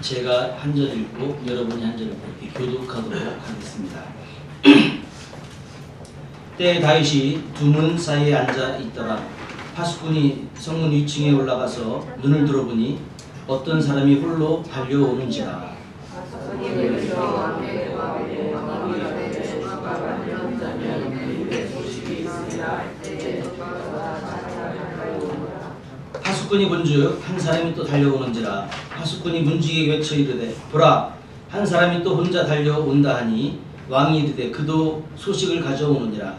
제가 한 절 읽고 여러분이 한 절 읽고 이렇게 교독하도록 하겠습니다. 때에 다윗이 두 문 사이에 앉아 있더라. 파수꾼이 성문 위층에 올라가서 눈을 들어보니 어떤 사람이 홀로 달려오는지라. 파수꾼이 본즉 한 사람이 또 달려오는지라. 파수꾼이 문지기에게 외쳐 이르되 보라, 한 사람이 또 혼자 달려온다 하니 왕이 이르되 그도 소식을 가져오느니라.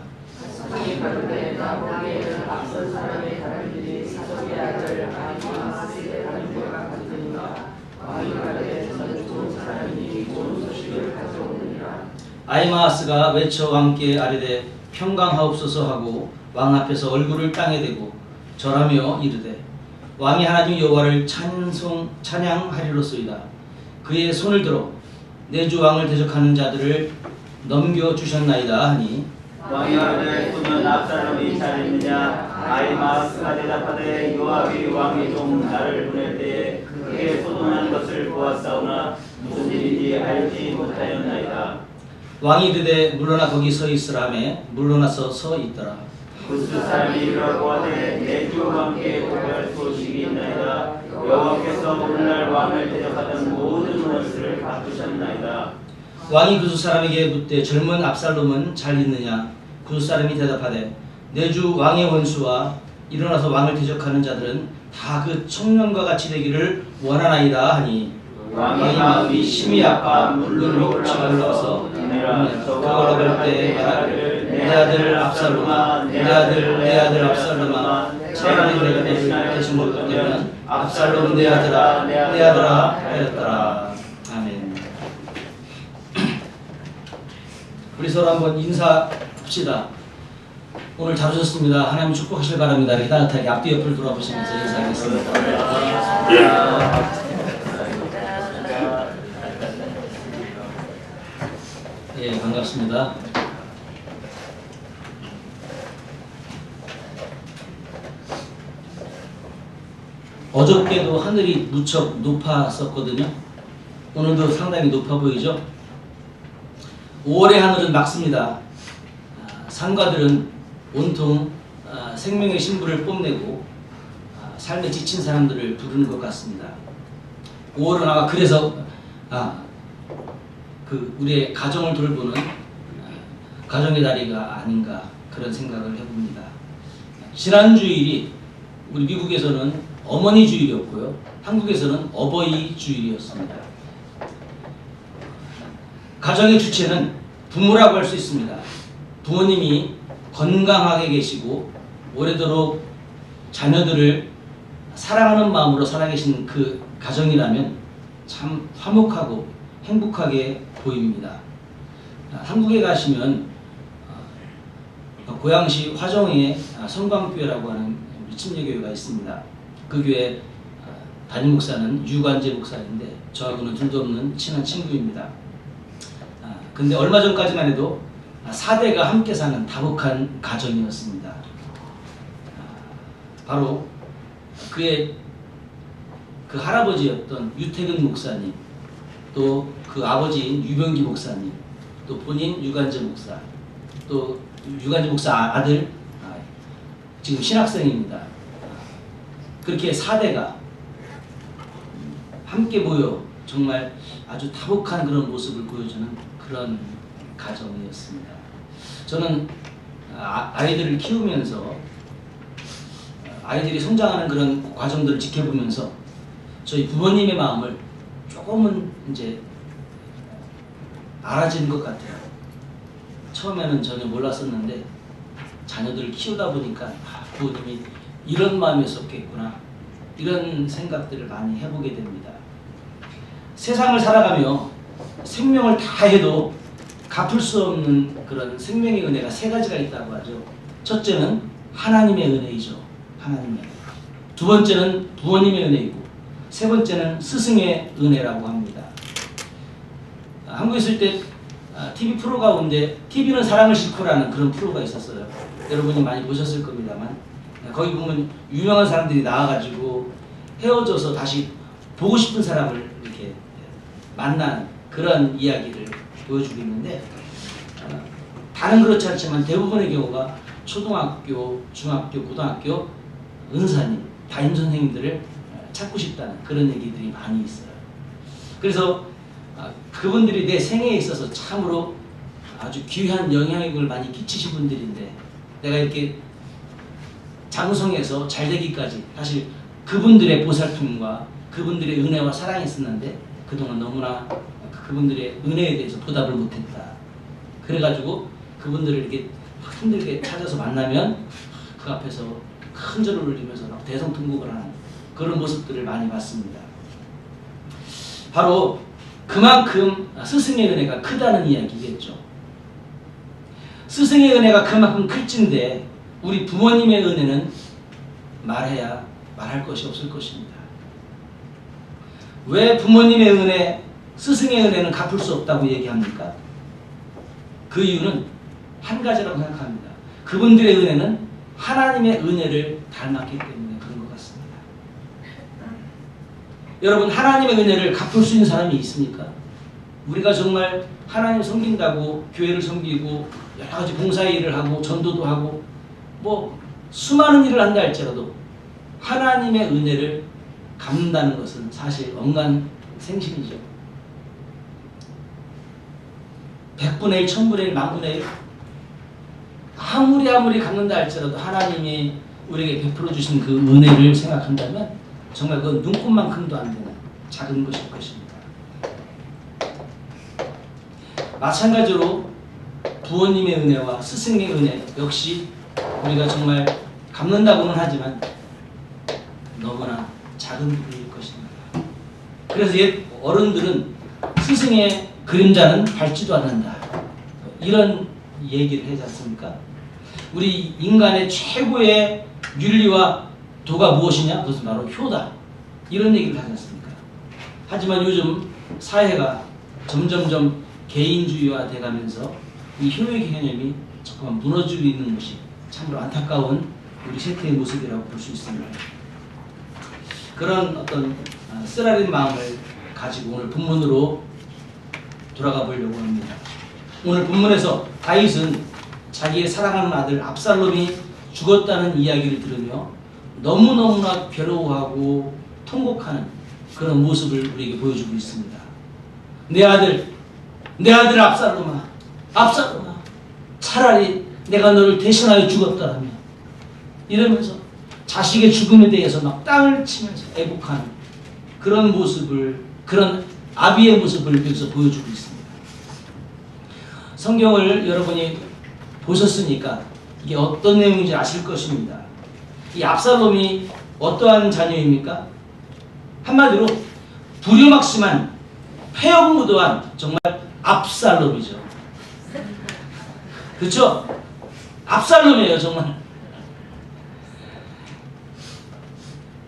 아히마아스가 외쳐 왕께 아뢰되 평강하옵소서 하고 왕 앞에서 얼굴을 땅에 대고 절하며 이르되 왕이 하나님 여호와를 찬양하리로소이다. 그의 손을 들어 내 주 왕을 대적하는 자들을 넘겨주셨나이다 하니 왕이 아뢰되 그는 압살롬이 잘했느냐. 아히마아스가 대답하되 요압이 왕의 종 나를 보낼 때에 그의 소동하는 것을 보았사오나 무슨 일인지 알지 못하였나이다. 왕이 이르되 물러나 거기 서 있으라매 물러나서 서 있더라. 구스 사람이 이르러보아되 내 주 왕께 고할 소식이 있나이다. 여호와께서 오늘날 왕을 대적하던 모든 것을 갚으셨나이다. 왕이 구스 사람에게 묻되 젊은 압살롬은 잘 있느냐. 구스 사람이 대답하되 내 주 왕의 원수와 일어나서 왕을 대적하는 자들은 다 그 청년과 같이 되기를 원하나이다 하니 왕의 마음이 심히 아파 문으로 올라가서 그걸로 볼 때 말하기를 내 아들 압살롬아, 내 아들 압살롬아, 차라리 내가 대신 못 되면 압살롬 내 아들아 하였더라. 아멘. 우리 서로 한번 인사합시다. 오늘 잘 오셨습니다. 하나님 축복하시길 바랍니다. 이렇게 따뜻하게 앞뒤 옆을 돌아보시면서 인사하겠습니다. 예, 반갑습니다. 어저께도 하늘이 무척 높았었거든요. 오늘도 상당히 높아 보이죠? 5월의 하늘은 맑습니다. 상가들은 온통 생명의 신부를 뽐내고 삶에 지친 사람들을 부르는 것 같습니다. 5월은 아마 그래서 우리의 가정을 돌보는 가정의 달이가 아닌가 그런 생각을 해봅니다. 지난 주일이 우리 미국에서는 어머니 주일이었고요. 한국에서는 어버이 주일이었습니다. 가정의 주체는 부모라고 할 수 있습니다. 부모님이 건강하게 계시고 오래도록 자녀들을 사랑하는 마음으로 살아계신 그 가정이라면 참 화목하고 행복하게 보입니다. 한국에 가시면 고양시 화정에 성광교회라고 하는 침례교회가 있습니다. 그 교회 담임 목사는 유관재 목사인데 저하고는 둘도 없는 친한 친구입니다. 근데 얼마 전까지만 해도 4대가 함께 사는 다복한 가정이었습니다. 바로 그의 그 할아버지였던 유태근 목사님, 또 그 아버지인 유병기 목사님, 또 본인 유관재 목사, 또 유관재 목사 아들 지금 신학생입니다. 그렇게 4대가 함께 모여 정말 아주 다복한 그런 모습을 보여주는 그런 가정이었습니다. 저는 아이들을 키우면서 아이들이 성장하는 그런 과정들을 지켜보면서 저희 부모님의 마음을 조금은 이제 알아지는 것 같아요. 처음에는 전혀 몰랐었는데 자녀들을 키우다 보니까 부모님이 이런 마음이었었겠구나 이런 생각들을 많이 해보게 됩니다. 세상을 살아가며 생명을 다 해도 갚을 수 없는 그런 생명의 은혜가 3가지가 있다고 하죠. 첫째는 하나님의 은혜이죠. 하나님의 은혜. 두 번째는 부모님의 은혜이고 세 번째는 스승의 은혜라고 합니다. 한국에 있을 때 TV 프로 가운데 TV는 사랑을 싣고라는 그런 프로가 있었어요. 여러분이 많이 보셨을 겁니다만 거기 보면 유명한 사람들이 나와가지고 헤어져서 다시 보고 싶은 사람을 이렇게 만난 그런 이야기를 보여주고 있는데 다른 그렇지 않지만 대부분의 경우가 초등학교, 중학교, 고등학교 은사님, 담임 선생님들을 찾고 싶다는 그런 얘기들이 많이 있어요. 그래서 그분들이 내 생애에 있어서 참으로 아주 귀한 영향력을 많이 끼치신 분들인데 내가 이렇게 장성해서 잘 되기까지 사실 그분들의 보살핌과 그분들의 은혜와 사랑이 있었는데 그동안 너무나 그분들의 은혜에 대해서 보답을 못했다. 그래가지고 그분들을 이렇게 힘들게 찾아서 만나면 그 앞에서 큰 절을 올리면서 막 대성통곡을 하는 그런 모습들을 많이 봤습니다. 바로 그만큼 스승의 은혜가 크다는 이야기겠죠. 스승의 은혜가 그만큼 클진데 우리 부모님의 은혜는 말해야 말할 것이 없을 것입니다. 왜 부모님의 은혜, 스승의 은혜는 갚을 수 없다고 얘기합니까? 그 이유는 한 가지라고 생각합니다. 그분들의 은혜는 하나님의 은혜를 닮았기 때문에 그런 것 같습니다. 여러분, 하나님의 은혜를 갚을 수 있는 사람이 있습니까? 우리가 정말 하나님 섬긴다고 교회를 섬기고 여러 가지 봉사일을 하고 전도도 하고 뭐 수많은 일을 한다 할지라도 하나님의 은혜를 갚는다는 것은 사실 언간생심이죠. 100분의 1, 1000분의 1, 만분의 1 아무리 갚는다 할지라도 하나님이 우리에게 베풀어 주신 그 은혜를 생각한다면 정말 그건 눈꽃만큼도 안 되는 작은 것일 것입니다. 마찬가지로 부모님의 은혜와 스승의 은혜 역시 우리가 정말 갚는다고는 하지만 너무나 작은 부분일 것입니다. 그래서 옛 어른들은 스승의 그림자는 밟지도 않는다. 이런 얘기를 하지 않습니까? 우리 인간의 최고의 윤리와 도가 무엇이냐? 그것은 바로 효다. 이런 얘기를 하지 않습니까? 하지만 요즘 사회가 점점점 개인주의화 돼가면서 이 효의 개념이 조금 무너지고 있는 것이 참으로 안타까운 우리 세태의 모습이라고 볼 수 있습니다. 그런 어떤 쓰라린 마음을 가지고 오늘 본문으로 돌아가 보려고 합니다. 오늘 본문에서 다윗은 자기의 사랑하는 아들 압살롬이 죽었다는 이야기를 들으며 너무너무나 괴로워하고 통곡하는 그런 모습을 우리에게 보여주고 있습니다. 내 아들 압살롬아, 차라리 내가 너를 대신하여 죽었더라면 이러면서 자식의 죽음에 대해서 막 땅을 치면서 애곡하는 그런 모습을, 그런 아비의 모습을 여기서 보여주고 있습니다. 성경을 여러분이 보셨으니까 이게 어떤 내용인지 아실 것입니다. 이 압살롬이 어떠한 자녀입니까? 한마디로 불효막심한 폐역무도한 정말 압살롬이죠. 그렇죠? 압살롬이에요, 정말.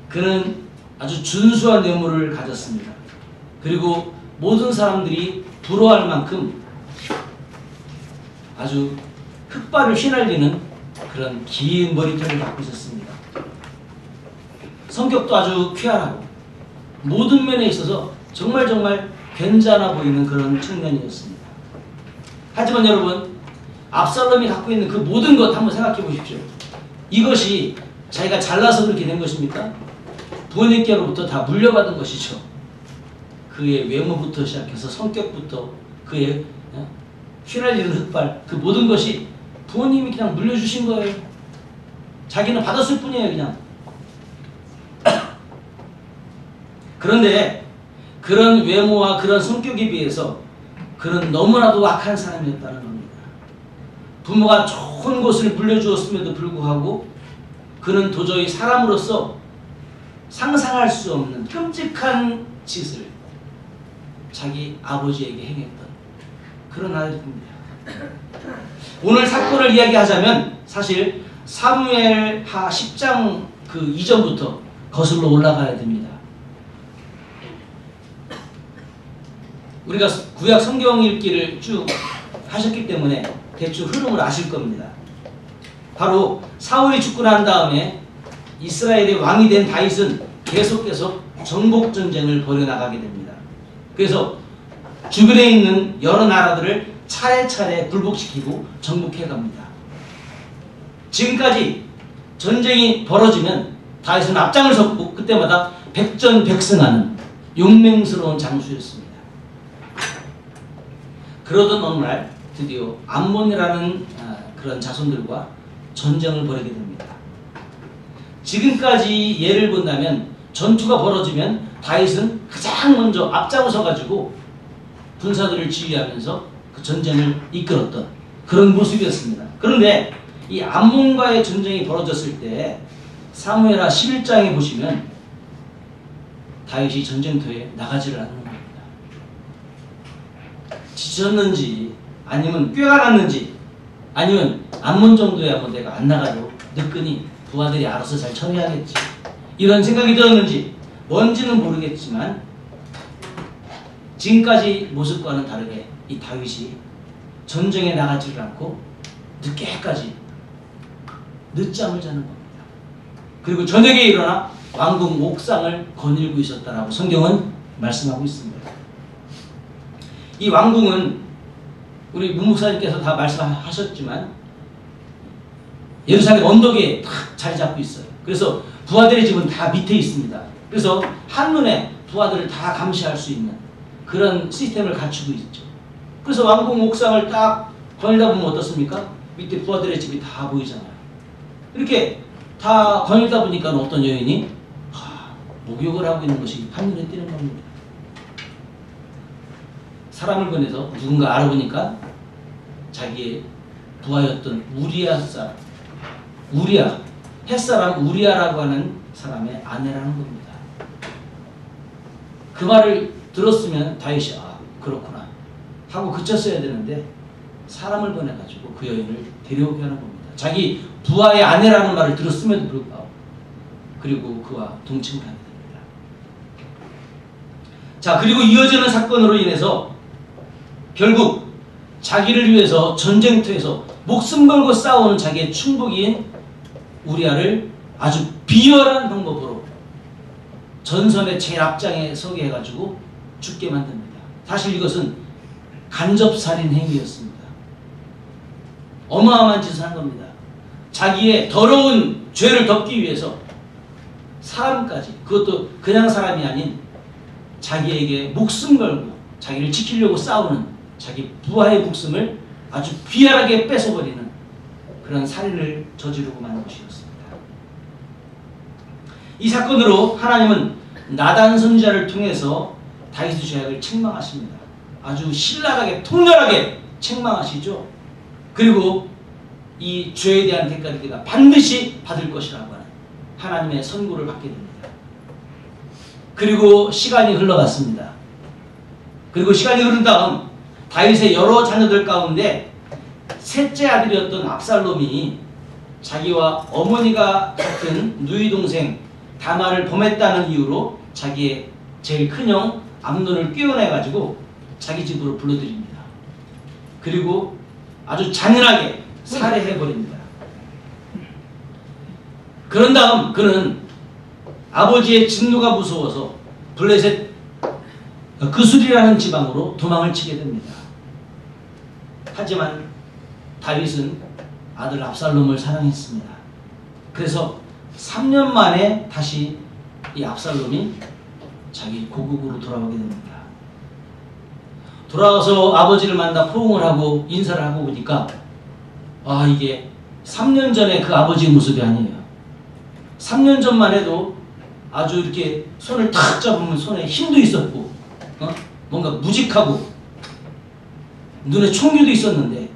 그는 아주 준수한 외모를 가졌습니다. 그리고 모든 사람들이 부러워할 만큼 아주 흑발을 휘날리는 그런 긴 머리털을 갖고 있었습니다. 성격도 아주 쾌활하고 모든 면에 있어서 정말 괜찮아 보이는 그런 청년이었습니다. 하지만 여러분, 압살롬이 갖고 있는 그 모든 것 한번 생각해 보십시오. 이것이 자기가 잘나서 그렇게 된 것입니까? 부모님께로부터 다 물려받은 것이죠. 그의 외모부터 시작해서 성격부터 그의 휘날리는 흑발, 그 모든 것이 부모님이 그냥 물려주신 거예요. 자기는 받았을 뿐이에요, 그냥. 그런데 그런 외모와 그런 성격에 비해서 그는 너무나도 악한 사람이었다는 겁니다. 부모가 좋은 것을 물려주었음에도 불구하고 그는 도저히 사람으로서 상상할 수 없는 끔찍한 짓을 자기 아버지에게 행했던 그런 아들입니다. 오늘 사건을 이야기하자면 사실 사무엘하 10장 그 이전부터 거슬러 올라가야 됩니다. 우리가 구약 성경 읽기를 쭉 하셨기 때문에 대충 흐름을 아실 겁니다. 바로 사울이 죽고 난 다음에 이스라엘의 왕이 된 다윗은 계속 정복 전쟁을 벌여나가게 됩니다. 그래서 주변에 있는 여러 나라들을 차례차례 굴복시키고 정복해 갑니다. 지금까지 전쟁이 벌어지면 다윗은 앞장을 섰고 그때마다 백전백승하는 용맹스러운 장수였습니다. 그러던 어느 날 드디어 암몬이라는 그런 자손들과 전쟁을 벌이게 됩니다. 지금까지 예를 본다면 전투가 벌어지면 다윗은 가장 먼저 앞장을 서가지고 군사들을 지휘하면서 그 전쟁을 이끌었던 그런 모습이었습니다. 그런데 이 암몬과의 전쟁이 벌어졌을 때 사무엘하 11장에 보시면 다윗이 전쟁터에 나가지를 않는 겁니다. 지쳤는지 아니면 꾀가 났는지 아니면 암몬 정도야 뭐 내가 안 나가도 늦거니 부하들이 알아서 잘 처리하겠지 이런 생각이 들었는지 뭔지는 모르겠지만 지금까지 모습과는 다르게 이 다윗이 전쟁에 나가지를 않고 늦게까지 늦잠을 자는 겁니다. 그리고 저녁에 일어나 왕궁 옥상을 거닐고 있었다라고 성경은 말씀하고 있습니다. 이 왕궁은 우리 문목사님께서 다 말씀하셨지만 예루살렘 언덕에 탁 자리 잡고 있어요. 그래서 부하들의 집은 다 밑에 있습니다. 그래서 한눈에 부하들을 다 감시할 수 있는 그런 시스템을 갖추고 있죠. 그래서 왕궁 옥상을 딱 거닐다 보면 어떻습니까? 밑에 부하들의 집이 다 보이잖아요. 이렇게 다 거닐다 보니까 어떤 여인이 목욕을 하고 있는 것이 한눈에 띄는 겁니다. 사람을 보내서 누군가 알아보니까 자기의 부하였던 우리아 사람, 햇사람 우리아라고 하는 사람의 아내라는 겁니다. 그 말을 들었으면 다윗이 그렇구나 하고 그쳤어야 되는데 사람을 보내가지고 그 여인을 데려오게 하는 겁니다. 자기 부하의 아내라는 말을 들었음에도 불구하고 그리고 그와 동침을 하게 됩니다. 자, 그리고 이어지는 사건으로 인해서 결국 자기를 위해서 전쟁터에서 목숨 걸고 싸우는 자기의 충복인 우리아를 아주 비열한 방법으로 전선의 제일 앞장에 서게 해가지고 죽게 만듭니다. 사실 이것은 간접살인 행위였습니다. 어마어마한 짓을 한 겁니다. 자기의 더러운 죄를 덮기 위해서 사람까지, 그것도 그냥 사람이 아닌 자기에게 목숨 걸고 자기를 지키려고 싸우는 자기 부하의 목숨을 아주 비열하게 뺏어버리는 그런 살인을 저지르고 만 것이었습니다. 이 사건으로 하나님은 나단 선지자를 통해서 다윗의 죄악을 책망하십니다. 아주 신랄하게 통렬하게 책망하시죠. 그리고 이 죄에 대한 대가를 그가 반드시 받을 것이라고 하는 하나님의 선고를 받게 됩니다. 그리고 시간이 흘러갔습니다. 그리고 시간이 흐른 다음 다윗의 여러 자녀들 가운데 셋째 아들이었던 압살롬이 자기와 어머니가 같은 누이 동생 다말을 범했다는 이유로 자기의 제일 큰형 암논을 끼워내가지고 자기 집으로 불러들입니다. 그리고 아주 잔인하게 살해해버립니다. 그런 다음 그는 아버지의 진노가 무서워서 블레셋 그술이라는 지방으로 도망을 치게 됩니다. 하지만 다윗은 아들 압살롬을 사랑했습니다. 그래서 3년 만에 다시 이 압살롬이 자기 고국으로 돌아오게 됩니다. 돌아와서 아버지를 만나 포옹을 하고 인사를 하고 보니까 이게 3년 전에 그 아버지의 모습이 아니에요. 3년 전만 해도 아주 이렇게 손을 탁 잡으면 손에 힘도 있었고 뭔가 무직하고 눈에 총기도 있었는데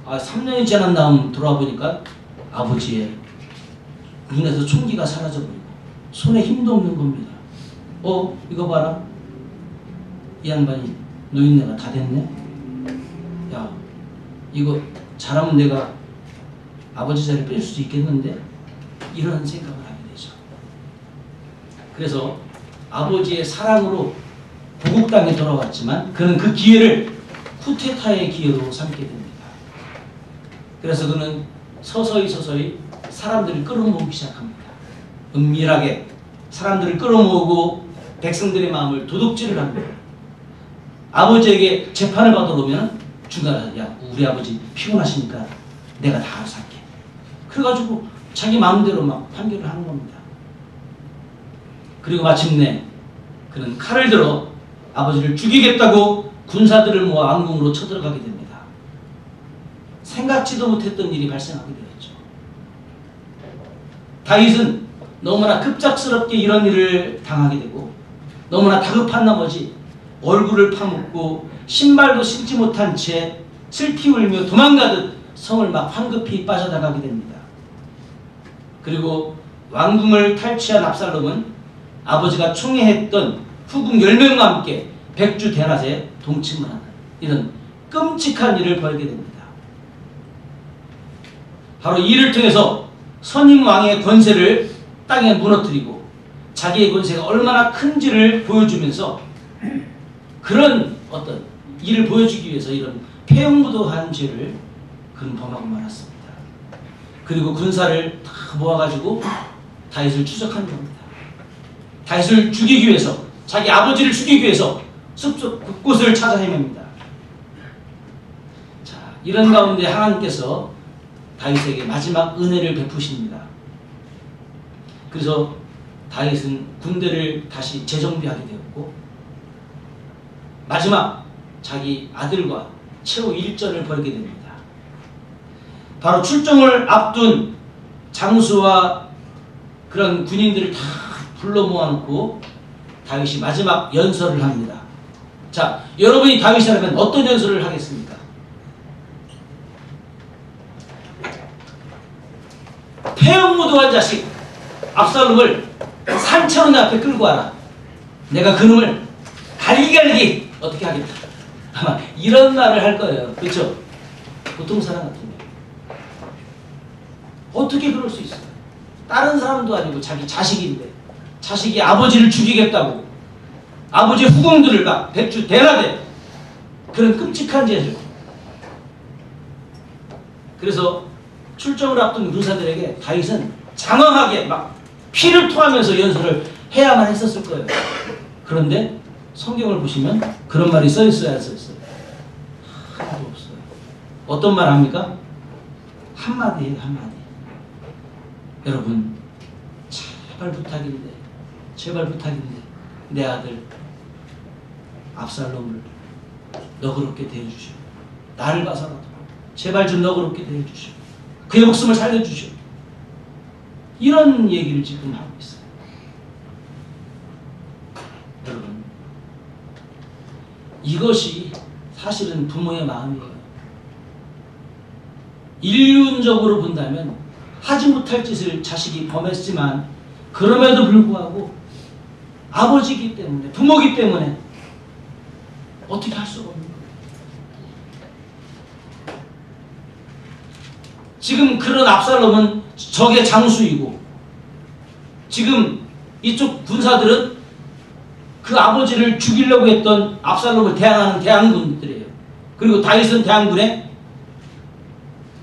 3년이 지난 다음 돌아와 보니까 아버지의 눈에서 총기가 사라져버리고 손에 힘도 없는 겁니다. 이거 봐라. 이 양반이 노인네가 다 됐네. 야, 이거 잘하면 내가 아버지 자리 뺄 수도 있겠는데? 이런 생각을 하게 되죠. 그래서 아버지의 사랑으로 고국 땅에 돌아왔지만 그는 그 기회를 쿠데타의 기회로 삼게 됩니다. 그래서 그는 서서히 사람들을 끌어모으기 시작합니다. 은밀하게 사람들을 끌어모으고 백성들의 마음을 도둑질을 합니다. 아버지에게 재판을 받으러 오면 중간에 야 우리 아버지 피곤하시니까 내가 다 알아서 할게. 그래가지고 자기 마음대로 막 판결을 하는 겁니다. 그리고 마침내 그는 칼을 들어 아버지를 죽이겠다고 군사들을 모아 왕궁으로 쳐들어가게 됩니다. 생각지도 못했던 일이 발생하게 되었죠. 다윗은 너무나 급작스럽게 이런 일을 당하게 되고 너무나 다급한 나머지 얼굴을 파묻고 신발도 신지 못한 채 슬피 울며 도망가듯 성을 막 황급히 빠져나가게 됩니다. 그리고 왕궁을 탈취한 압살롬은 아버지가 총애했던 후궁 10명과 함께 백주 대낮에 동침을 하는 이런 끔찍한 일을 벌이게 됩니다. 바로 이 일을 통해서 선임 왕의 권세를 땅에 무너뜨리고 자기의 권세가 얼마나 큰지를 보여주면서 그런 어떤 일을 보여주기 위해서 이런 폐용무도한 죄를 그는 범하고 말았습니다. 그리고 군사를 다 모아가지고 다윗을 추적하는 겁니다. 다윗을 죽이기 위해서 자기 아버지를 죽이기 위해서 숲속 곳곳을 찾아 헤맵니다. 자, 이런 가운데 하나님께서 다윗에게 마지막 은혜를 베푸십니다. 그래서 다윗은 군대를 다시 재정비하게 되었고 마지막 자기 아들과 최후 일전을 벌이게 됩니다. 바로 출정을 앞둔 장수와 그런 군인들을 다 불러 모아놓고 다윗이 마지막 연설을 합니다. 자, 여러분이 다윗이라면 어떤 연설을 하겠습니까? 폐역무도한 자식 압살롬을 산천원 앞에 끌고 와라. 내가 그놈을 갈기갈기 어떻게 하겠다. 아마 이런 말을 할 거예요. 그렇죠? 보통 사람 같으면 어떻게 그럴 수 있어요? 다른 사람도 아니고 자기 자식인데 자식이 아버지를 죽이겠다고 아버지의 후궁들을 막 백주 대낮에 그런 끔찍한 죄를. 그래서 출정을 앞둔 군사들에게 다윗은 장황하게 막 피를 토하면서 연설을 해야만 했었을 거예요. 그런데 성경을 보시면 그런 말이 써 있어야 했었어요. 하나도 없어요. 어떤 말 합니까? 한마디예요, 한마디. 여러분, 제발 부탁인데, 제발 부탁인데, 내 아들 압살롬을 너그럽게 대해주시오. 나를 봐서라도 제발 좀 너그럽게 대해주시오. 그의 목숨을 살려주시오. 이런 얘기를 지금 하고 있어요. 여러분, 이것이 사실은 부모의 마음이에요. 인륜적으로 본다면 하지 못할 짓을 자식이 범했지만 그럼에도 불구하고 아버지이기 때문에 부모이기 때문에 어떻게 할 수가 없는 거예요. 지금 그런 압살롬은 적의 장수이고 지금 이쪽 군사들은 그 아버지를 죽이려고 했던 압살롬을 대항하는 대항군들이에요. 그리고 다윗은 대항군의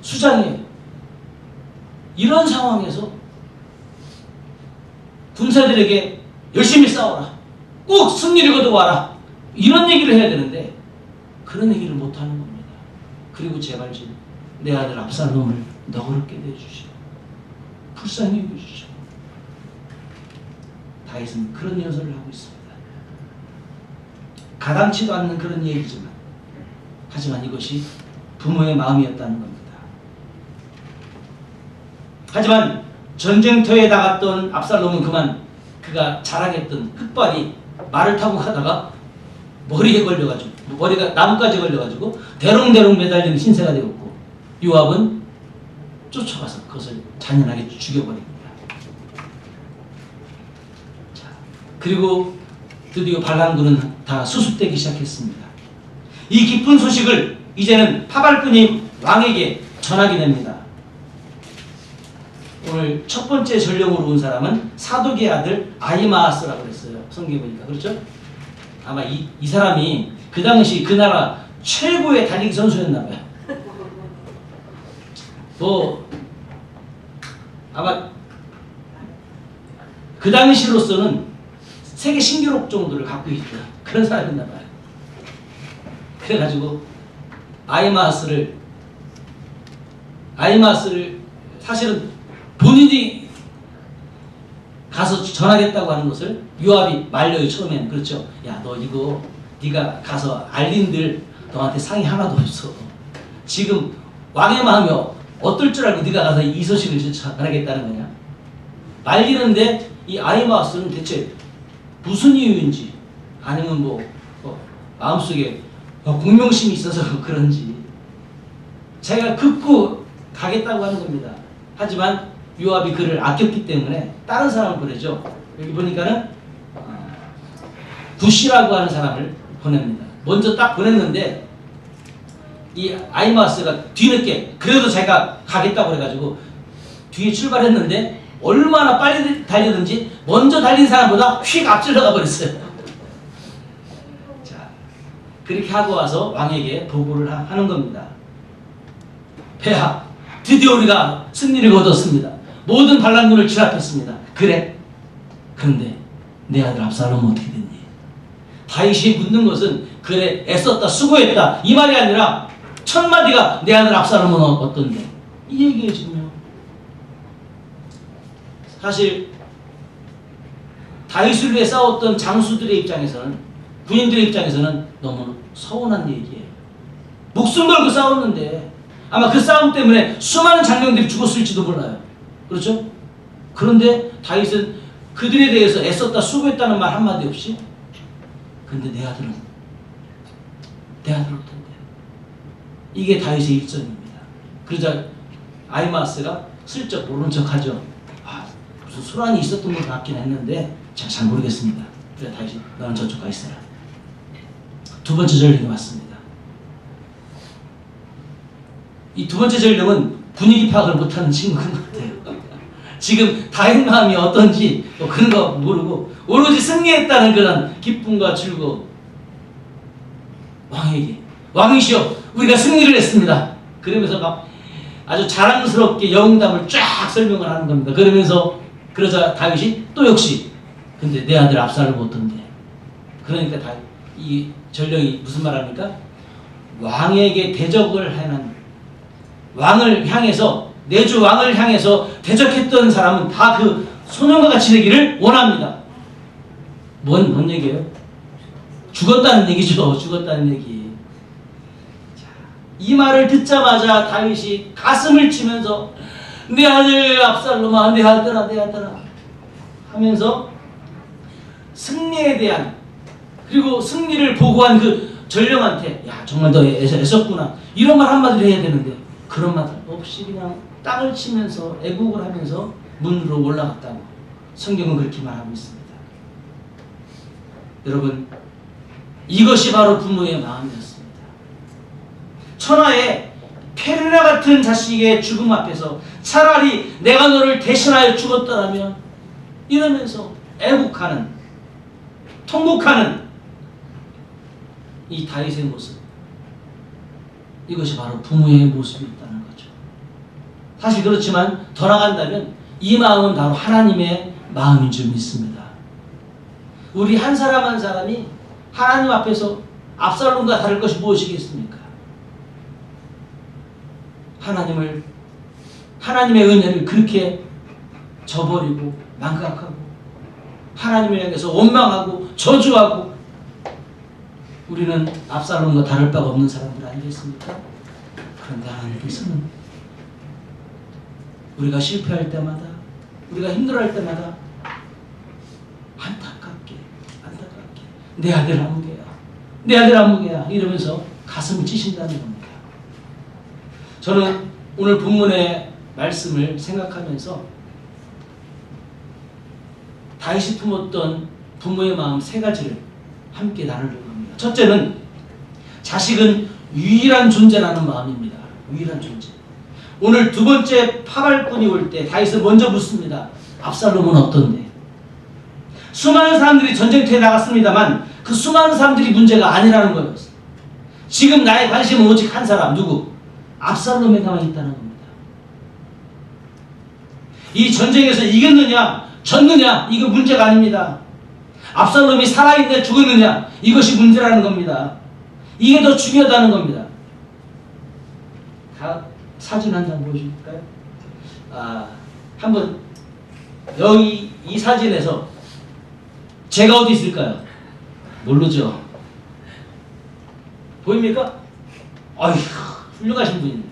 수장이에요. 이런 상황에서 군사들에게 열심히 싸워라. 꼭 승리를 거둬와라. 이런 얘기를 해야 되는데 그런 얘기를 못하는 겁니다. 그리고 제발 좀 내 아들 압살롬을 너그럽게 대해주시오. 불쌍히 여겨주시오. 다윗은 그런 연설을 하고 있습니다. 가당치도 않는 그런 얘기지만 하지만 이것이 부모의 마음이었다는 겁니다. 하지만 전쟁터에 나갔던 압살롬은 그만 그가 자랑했던 흑발이 말을 타고 가다가 머리에 걸려가지고 머리가 나뭇가지에 걸려가지고 대롱대롱 매달리는 신세가 되었고 요압은 쫓아가서 그것을 잔인하게 죽여버립니다. 자, 그리고 드디어 반란군은 다 수습되기 시작했습니다. 이 기쁜 소식을 이제는 파발꾼이 왕에게 전하게 됩니다. 오늘 첫 번째 전령으로 온 사람은 사독의 아들 아히마아스라고 그랬어요. 성경에 보니까. 그렇죠? 아마 이 사람이 그 당시 그 나라 최고의 달리기 선수였나 봐요. 아마 그 당시로서는 세계 신기록 정도를 갖고 있던 그런 사람이었나 봐요. 그래가지고 아히마아스를 사실은 본인이 가서 전하겠다고 하는 것을 요압이 말려요. 처음에는. 그렇죠. 야, 너 이거 네가 가서 알린들 너한테 상이 하나도 없어. 지금 왕의 마음이 어떨 줄 알고 네가 가서 이 소식을 전하겠다는 거냐. 말리는데 이 아히마아스는 대체 무슨 이유인지 아니면 마음속에 공명심이 있어서 그런지 자기가 긋고 가겠다고 하는 겁니다. 하지만 요압이 그를 아꼈기 때문에 다른 사람을 보내죠. 여기 보니까는 굿이라고 하는 사람을 보냅니다. 먼저 딱 보냈는데 이 아히마아스가 뒤늦게 그래도 자기가 가겠다고 해가지고 뒤에 출발했는데 얼마나 빨리 달리든지 먼저 달린 사람보다 휙 앞질러가 버렸어요. 자, 그렇게 하고 와서 왕에게 보고를 하는 겁니다. 폐하, 드디어 우리가 승리를 거뒀습니다. 모든 반란군을 진압했습니다. 그래? 그런데 내 아들 압살롬은 어떻게 됐니? 다윗이 묻는 것은 그래 애썼다 수고했다 이 말이 아니라 첫 마디가 내 아들 압살롬은 어떤데? 이 얘기예요 지금요. 사실 다윗을 위해 싸웠던 장수들의 입장에서는 군인들의 입장에서는 너무 서운한 얘기예요. 목숨 걸고 싸웠는데 아마 그 싸움 때문에 수많은 장병들이 죽었을지도 몰라요. 그렇죠? 그런데 다윗은 그들에 대해서 애썼다 수고했다는 말 한마디 없이 근데 내 아들은 어떤데? 이게 다윗의 일정입니다. 그러자 아히마아스가 슬쩍 모른 척하죠. 무슨 소란이 있었던 것 같긴 했는데 제가 잘 모르겠습니다. 그래 다윗이 너는 저쪽 가 있어라. 두 번째 전령이 왔습니다. 이 두 번째 전령은 분위기 파악을 못하는 친구인 것 같아요. 지금 다윗 마음이 어떤지 그런 거 모르고 오로지 승리했다는 그런 기쁨과 즐거움. 왕에게 왕이시여 우리가 승리를 했습니다. 그러면서 막 아주 자랑스럽게 영웅담을 쫙 설명을 하는 겁니다. 그러자 다윗이 또 역시 근데 내 아들 압살롬 어떤데? 그러니까 이 전령이 무슨 말합니까? 왕에게 대적을 하는 왕을 향해서 내주 왕을 향해서 대적했던 사람은 다 그 소년과 같이 되기를 원합니다. 뭔 얘기예요? 죽었다는 얘기죠. 죽었다는 얘기. 자, 이 말을 듣자마자 다윗이 가슴을 치면서 내 아들 압살롬아 내 아들아 하면서 승리에 대한 그리고 승리를 보고한 그 전령한테 야 정말 너 애썼구나 이런 말 한마디를 해야 되는데 그런 말 없이 그냥 땅을 치면서 애국을 하면서 문으로 올라갔다고 성경은 그렇게 말하고 있습니다. 여러분 이것이 바로 부모의 마음이었습니다. 천하의 페르나 같은 자식의 죽음 앞에서 차라리 내가 너를 대신하여 죽었더라면 이러면서 애국하는 통곡하는 이 다윗의 모습 이것이 바로 부모의 모습이었다는 거죠. 사실 그렇지만 더 나간다면 이 마음은 바로 하나님의 마음인 줄 믿습니다. 우리 한 사람 한 사람이 하나님 앞에서 압살롬과 다를 것이 무엇이겠습니까? 하나님의 은혜를 그렇게 저버리고 망각하고 하나님을 향해서 원망하고 저주하고 우리는 압살롬과 다를 바가 없는 사람들 아니겠습니까? 그런데 하나님께서는 우리가 실패할 때마다 우리가 힘들어할 때마다 안타깝게 내 아들 아무개야 이러면서 가슴을 찌신다는 겁니다. 저는 오늘 본문의 말씀을 생각하면서 다윗이 품었던 부모의 마음 세 가지를 함께 나누려고 합니다. 첫째는 자식은 유일한 존재라는 마음입니다. 유일한 존재. 오늘 두 번째 파발꾼이 올 때 다윗은 먼저 묻습니다. 압살롬은 어떤데? 수많은 사람들이 전쟁터에 나갔습니다만 그 수많은 사람들이 문제가 아니라는 거예요. 지금 나의 관심은 오직 한 사람 누구? 압살롬에만 있다는 겁니다. 이 전쟁에서 이겼느냐 졌느냐 이거 문제가 아닙니다. 압살롬이 살아있느냐 죽었느냐 이것이 문제라는 겁니다. 이게 더 중요하다는 겁니다. 사진 한 장 보여줄까요? 한번 여기 이 사진에서 제가 어디 있을까요? 모르죠. 보입니까? 아휴, 훌륭하신 분이네.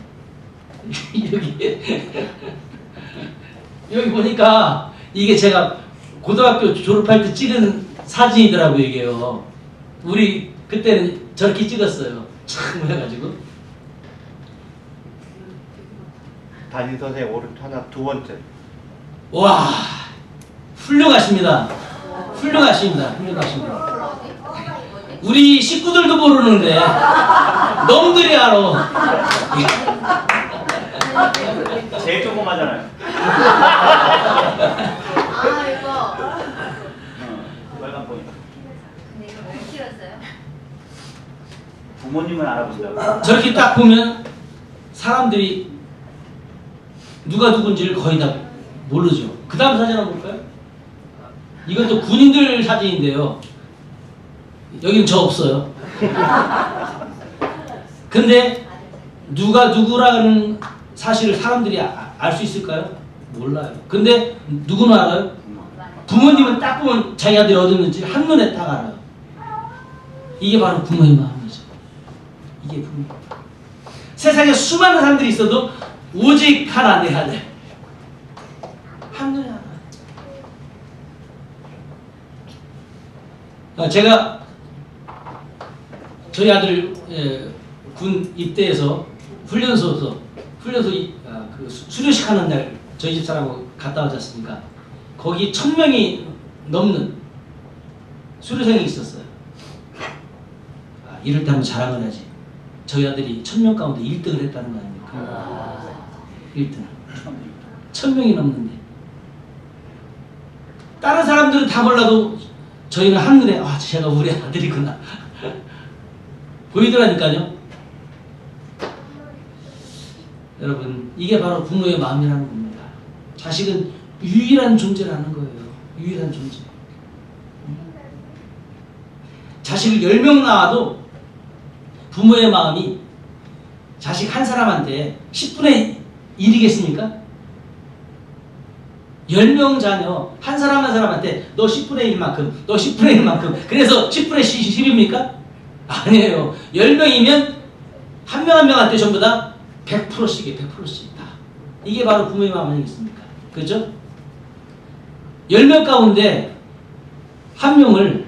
여기 보니까 이게 제가 고등학교 졸업할 때 찍은 사진이더라고요, 이게요. 우리 그때는 저렇게 찍었어요. 참 해가지고. 담임 선생님 오른 하나 두 번째. 와, 훌륭하십니다. 훌륭하십니다. 훌륭하십니다. 우리 식구들도 모르는데 놈들이 알아. 제일 조그마잖아요. 아 이거 빨간 포인트. 근데 이거 왜 키웠어요? 부모님은 알아본다고. 저렇게 딱 보면 사람들이 누가 누군지를 거의 다 모르죠. 그 다음 사진 한번 볼까요? 이것도 군인들 사진인데요. 여기는 저 없어요. 근데 누가 누구라는 사실을 사람들이 알 수 있을까요? 몰라요. 근데 누구는 알아요? 부모님은 딱 보면 자기 아들이 어디 있는지 한눈에 딱 알아요. 이게 바로 부모의 마음이죠. 이게 부모. 세상에 수많은 사람들이 있어도 오직 하나 내 아들. 한눈에 알아요. 제가 저희 아들 군 입대해서 훈련소 그 수료식 하는 날 저희 집 사람하고 갔다 오지 않습니까? 거기 1000명이 넘는 수료생이 있었어요. 이럴 때 한번 자랑을 해야지. 저희 아들이 1000명 가운데 1등을 했다는 거 아닙니까? 1등. 1000명이 넘는데. 다른 사람들은 다 몰라도 저희는 한눈에 제가 우리 아들이구나. 보이더라니까요. 여러분, 이게 바로 부모의 마음이라는 겁니다. 자식은 유일한 존재라는 거예요. 유일한 존재. 자식을 10명 낳아도 부모의 마음이 자식 한 사람한테 10분의 1이겠습니까? 10명 자녀 한 사람 한 사람한테 너 10분의 1만큼, 너 10분의 1만큼, 그래서 10분의 10입니까? 아니에요. 10명이면 한 명 한 명한테 전부 다 100%씩이에요. 100%씩 다. 이게 바로 부모의 마음 아니겠습니까? 그죠? 10명 가운데 한 명을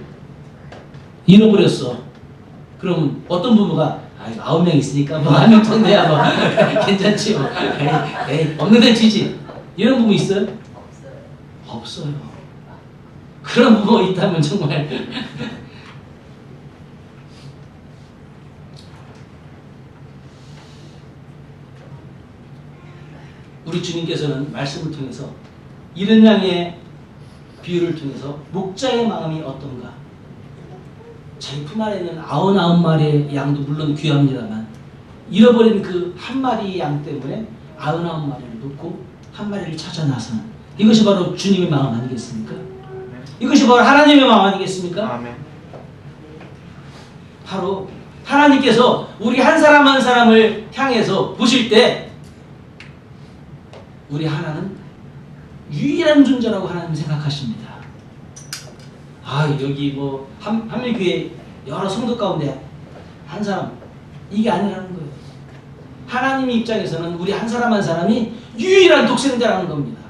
잃어버렸어. 그럼 어떤 부모가 9명 있으니까 뭐 한 명 정도야 뭐 괜찮지 뭐. 에이, 없는 데 치지. 이런 부모 있어요? 없어요. 그런 부모 있다면 정말 우리 주님께서는 말씀을 통해서 이른 양의 비유를 통해서 목자의 마음이 어떤가, 자기 품 안에 있는 99마리의 양도 물론 귀합니다만 잃어버린 그 한 마리의 양 때문에 99마리를 놓고 한 마리를 찾아 나서는, 이것이 바로 주님의 마음 아니겠습니까? 이것이 바로 하나님의 마음 아니겠습니까? 아멘. 바로 하나님께서 우리 한 사람 한 사람을 향해서 보실 때 우리 하나는 유일한 존재라고 하나님 생각하십니다. 여기 뭐 한밀교회 여러 성도 가운데 한 사람, 이게 아니라는 거예요. 하나님 입장에서는 우리 한 사람 한 사람이 유일한 독생자라는 겁니다.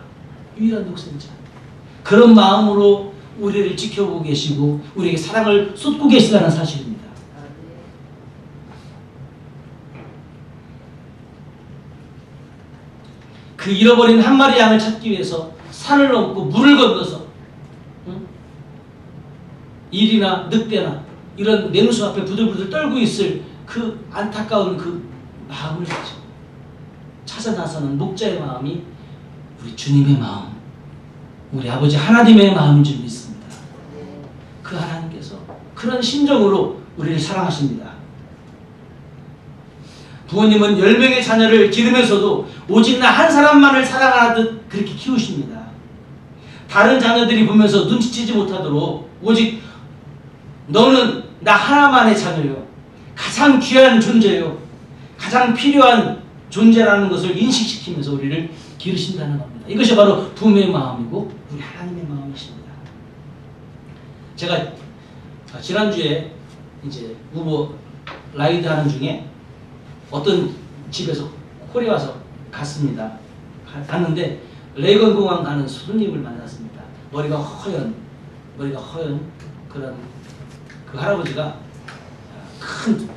유일한 독생자. 그런 마음으로 우리를 지켜보고 계시고 우리에게 사랑을 쏟고 계시다는 사실입니다. 그 잃어버린 한 마리 양을 찾기 위해서 산을 넘고 물을 건너서 일이나 늑대나 이런 냉수 앞에 부들부들 떨고 있을 그 안타까운 그 마음을 가지고 찾아 나서는 목자의 마음이 우리 주님의 마음, 우리 아버지 하나님의 마음인 줄 믿습니다. 그 하나님께서 그런 심정으로 우리를 사랑하십니다. 부모님은 10명의 자녀를 기르면서도 오직 나 한 사람만을 사랑하듯 그렇게 키우십니다. 다른 자녀들이 보면서 눈치채지 못하도록 오직 너는 나 하나만의 자녀요, 가장 귀한 존재요. 가장 필요한 존재라는 것을 인식시키면서 우리를 기르신다는 겁니다. 이것이 바로 부모의 마음이고 우리 하나님의 마음이십니다. 제가 지난주에 이제 우버 라이드 하는 중에 어떤 집에서 콜에 와서 갔습니다. 갔는데 레이건 공항 가는 손님을 만났습니다. 머리가 허연 그런 그 할아버지가 큰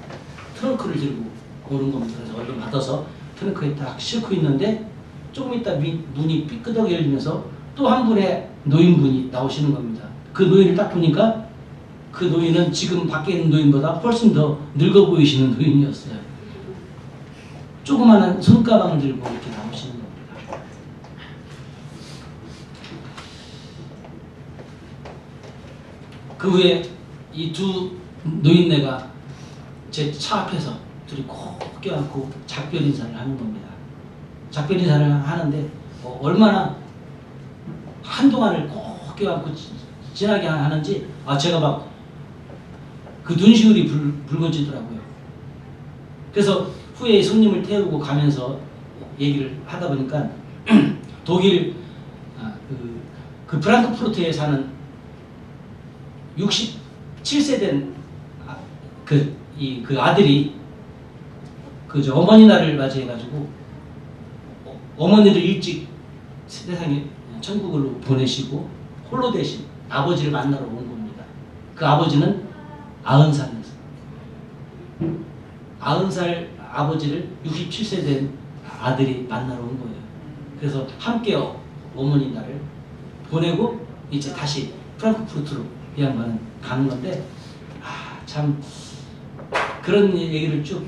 트렁크를 들고 오는 겁니다. 그래서 얼른 받아서 트렁크에 딱 싣고 있는데 조금 있다 문이 삐끄덕 열리면서 또 한 분의 노인분이 나오시는 겁니다. 그 노인을 딱 보니까 그 노인은 지금 밖에 있는 노인보다 훨씬 더 늙어 보이시는 노인이었어요. 조그마한 손가방을 들고 이렇게 나오시는 겁니다. 그 후에 이 두 노인네가 제 차 앞에서 둘이 꼭 껴안고 작별 인사를 하는 겁니다. 작별 인사를 하는데 얼마나 한동안을 꼭 껴안고 지나게 하는지 제가 막 그 눈시울이 붉어지더라고요. 그래서 후에 손님을 태우고 가면서 얘기를 하다 보니까 독일 그 프랑크푸르트에 사는 67세 된 그 아들이 어머니 날을 맞이해가지고 어머니를 일찍 세상에 천국으로 보내시고 홀로 대신 아버지를 만나러 온 겁니다. 그 아버지는 90살이었어요. 90살 아버지를 67세 된 아들이 만나러 온 거예요. 그래서 함께 어머니 날을 보내고 이제 다시 프랑크푸르트로 이 양반은 가는 건데 참 그런 얘기를 쭉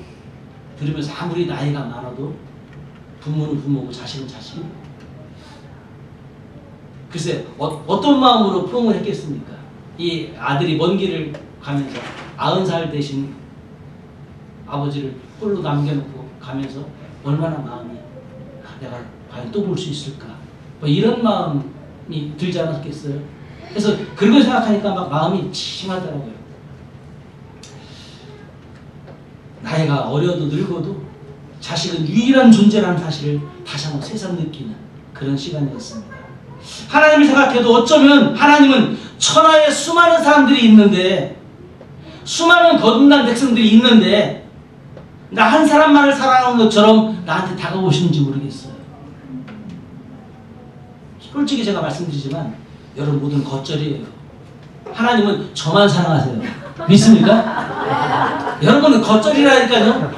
들으면서 아무리 나이가 많아도 부모는 부모고 자식은 자식. 글쎄 어떤 마음으로 포옹을 했겠습니까? 이 아들이 먼 길을 가면서 90살 되신 아버지를 홀로 남겨놓고 가면서 얼마나 마음이 내가 과연 또 볼 수 있을까? 뭐 이런 마음이 들지 않았겠어요? 그래서 그런 걸 생각하니까 막 마음이 칭하더라고요. 나이가 어려도 늙어도 자식은 유일한 존재라는 사실을 다시 한번 새삼 느끼는 그런 시간이었습니다. 하나님을 생각해도 어쩌면 하나님은 천하에 수많은 사람들이 있는데 수많은 거듭난 백성들이 있는데 나 한 사람만을 사랑하는 것처럼 나한테 다가오시는지 모르겠어요. 솔직히 제가 말씀드리지만 여러분 모두는 겉절이에요. 하나님은 저만 사랑하세요. 믿습니까? 여러분은 겉절이라니까요.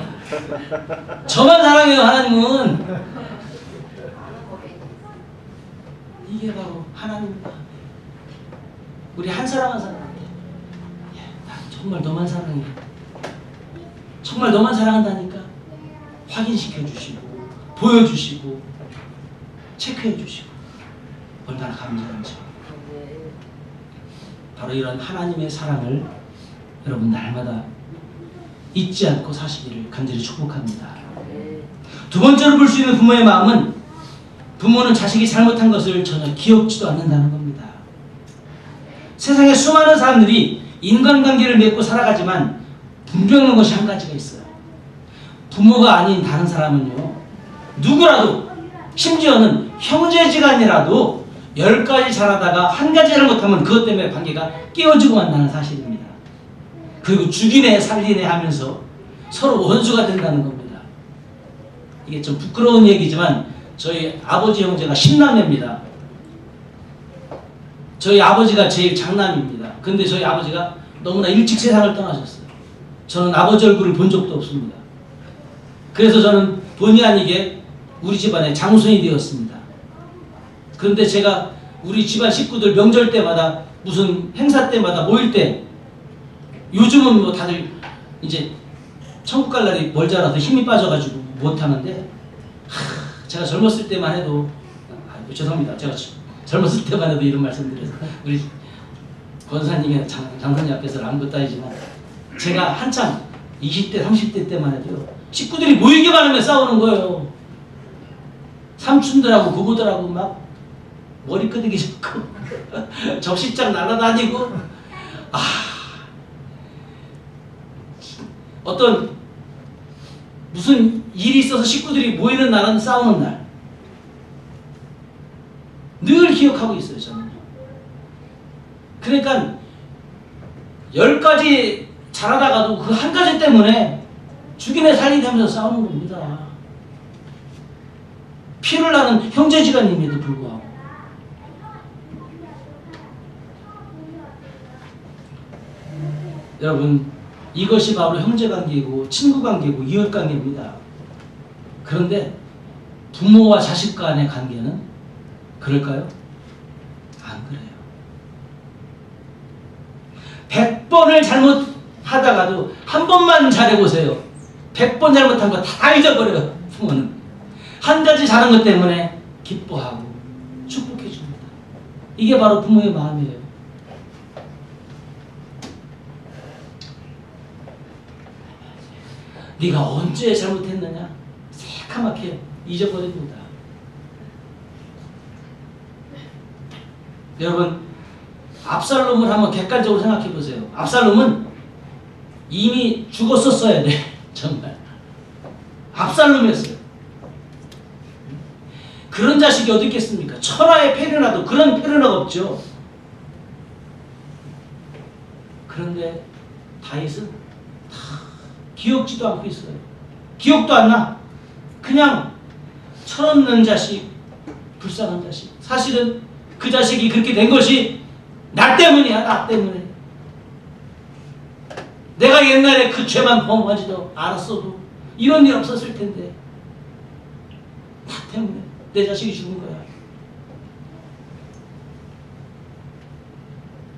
저만 사랑해요. 하나님은. 이게 바로 하나님입니다. 우리 한 사람 한 사람한테 난 정말 너만 사랑해. 정말 너만 사랑한다니까 확인시켜 주시고 보여주시고 체크해 주시고 얼마나 감사한지. 바로 이런 하나님의 사랑을 여러분 날마다 잊지 않고 사시기를 간절히 축복합니다. 두 번째로 볼 수 있는 부모의 마음은 부모는 자식이 잘못한 것을 전혀 기억지도 않는다는 겁니다. 세상에 수많은 사람들이 인간관계를 맺고 살아가지만 분명한 것이 한 가지가 있어요. 부모가 아닌 다른 사람은요, 누구라도 심지어는 형제지간이라도 10가지 잘하다가 한 가지를 못하면 그것 때문에 관계가 깨어지고 만다는 사실입니다. 그리고 죽이네 살리네 하면서 서로 원수가 된다는 겁니다. 이게 좀 부끄러운 얘기지만 저희 아버지 형제가 10남매입니다. 저희 아버지가 제일 장남입니다. 근데 저희 아버지가 너무나 일찍 세상을 떠나셨어요. 저는 아버지 얼굴을 본 적도 없습니다. 그래서 저는 본의 아니게 우리 집안의 장손이 되었습니다. 그런데 제가 우리 집안 식구들 명절 때마다 무슨 행사 때마다 모일 때 요즘은 뭐 다들 이제 천국 갈 날이 멀지 않아서 힘이 빠져가지고 못하는데 제가 젊었을 때만 해도 죄송합니다. 제가 젊었을 때만 해도 이런 말씀드려서 우리 권사님의 장사님 앞에서는 아무것도 아니지만 제가 한참 20대 30대 때만 해도요 식구들이 모이기만 하면 싸우는 거예요. 삼촌들하고 부부들하고 막 머리 끄덕이 잡고 접시장 날아다니고 어떤 무슨 일이 있어서 식구들이 모이는 날은 싸우는 날. 늘 기억하고 있어요, 저는. 그러니까 10가지 잘하다가도 그 한 가지 때문에 죽이네 살리네 하면서 싸우는 겁니다. 피를 나는 형제지간임에도 불구하고. 여러분, 이것이 바로 형제관계이고 친구관계이고 이웃관계입니다. 그런데 부모와 자식 간의 관계는 그럴까요? 안 그래요. 100번을 잘못하다가도 한 번만 잘해보세요. 100번 잘못한 거 다 잊어버려요. 부모는 한 가지 잘한 것 때문에 기뻐하고 축복해 줍니다. 이게 바로 부모의 마음이에요. 네가 언제 잘못했느냐? 새카맣게 잊어버립니다. 여러분, 압살롬을 한번 객관적으로 생각해 보세요. 압살롬은 이미 죽었었어야 돼. 정말. 압살롬이었어요. 그런 자식이 어디 있겠습니까? 천하의 페르나도 그런 페르나가 없죠. 그런데 다윗은 다 기억지도 않고 있어요. 기억도 안 나. 그냥 철없는 자식, 불쌍한 자식. 사실은 그 자식이 그렇게 된 것이 나 때문이야. 나 때문에. 내가 옛날에 그 죄만 범하지도 않았어도 이런 일 없었을 텐데 나 때문에 내 자식이 죽은 거야.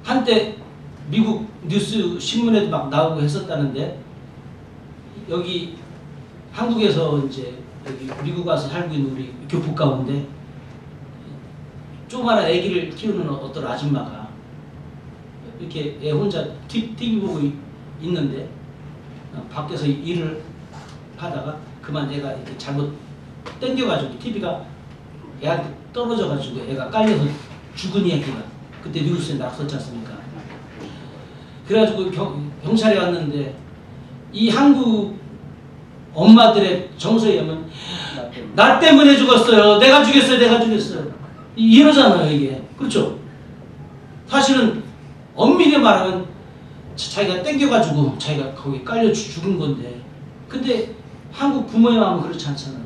한때 미국 뉴스 신문에도 막 나오고 했었다는데, 여기 한국에서 이제 여기 미국 와서 살고 있는 우리 교포 가운데 조그마한 아기를 키우는 어떤 아줌마가 이렇게 애 혼자 TV 보고 있는데 밖에서 일을 하다가 그만 애가 이렇게 잘못 땡겨가지고 TV가 애한테 떨어져가지고 애가 깔려서 죽은 얘기가 그때 뉴스에 나왔었지 않습니까? 그래가지고 경찰이 왔는데 이 한국 엄마들의 정서에 의하면 나 때문에 죽었어요. 내가 죽였어요. 내가 죽였어요. 이러잖아요, 이게. 그렇죠? 사실은 엄밀히 말하면 자기가 땡겨가지고 자기가 거기 깔려 죽은 건데, 근데 한국 부모의 마음은 그렇지 않잖아요.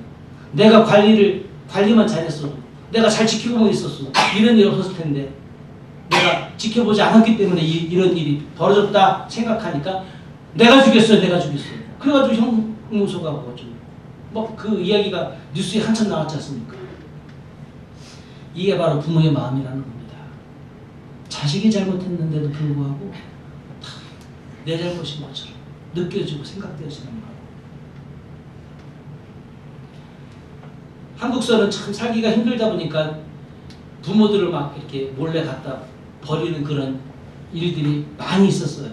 내가 관리만 잘했어도, 내가 잘 지켜보고 있었어도 이런 일이 없었을 텐데, 내가 지켜보지 않았기 때문에 이런 일이 벌어졌다 생각하니까 내가 죽였어요. 내가 죽였어요. 그래가지고 형무소가 뭐 그 이야기가 뉴스에 한참 나왔지 않습니까? 이게 바로 부모의 마음이라는 겁니다. 자식이 잘못했는데도 불구하고 다 내 잘못인 것처럼 느껴지고 생각되어지는 마음. 한국서는 참 살기가 힘들다 보니까 부모들을 막 이렇게 몰래 갖다 버리는 그런 일들이 많이 있었어요.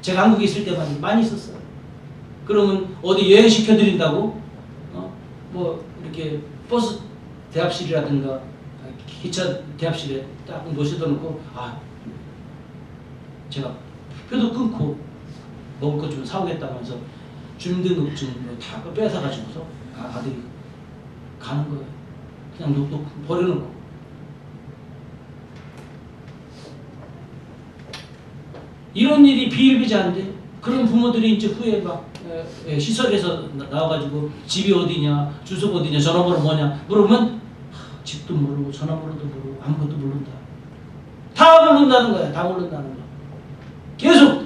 제가 한국에 있을 때만 많이 있었어요. 그러면 어디 여행시켜드린다고 뭐 이렇게 버스 대합실이라든가 기차 대합실에 딱 모셔다 놓고 제가 표도 끊고 먹을 것 좀 사오겠다면서 주민등록증 다 뺏어가지고서 아들이 가는 거예요. 그냥 놓고 버려놓고. 이런 일이 비일비재한데, 그런 부모들이 이제 후에 막 시설에서 나와가지고 집이 어디냐, 주소가 어디냐, 전화번호 뭐냐 물으면 집도 모르고 전화번호도 모르고 아무것도 모른다. 다 모른다는 거야. 다 모른다는 거야. 계속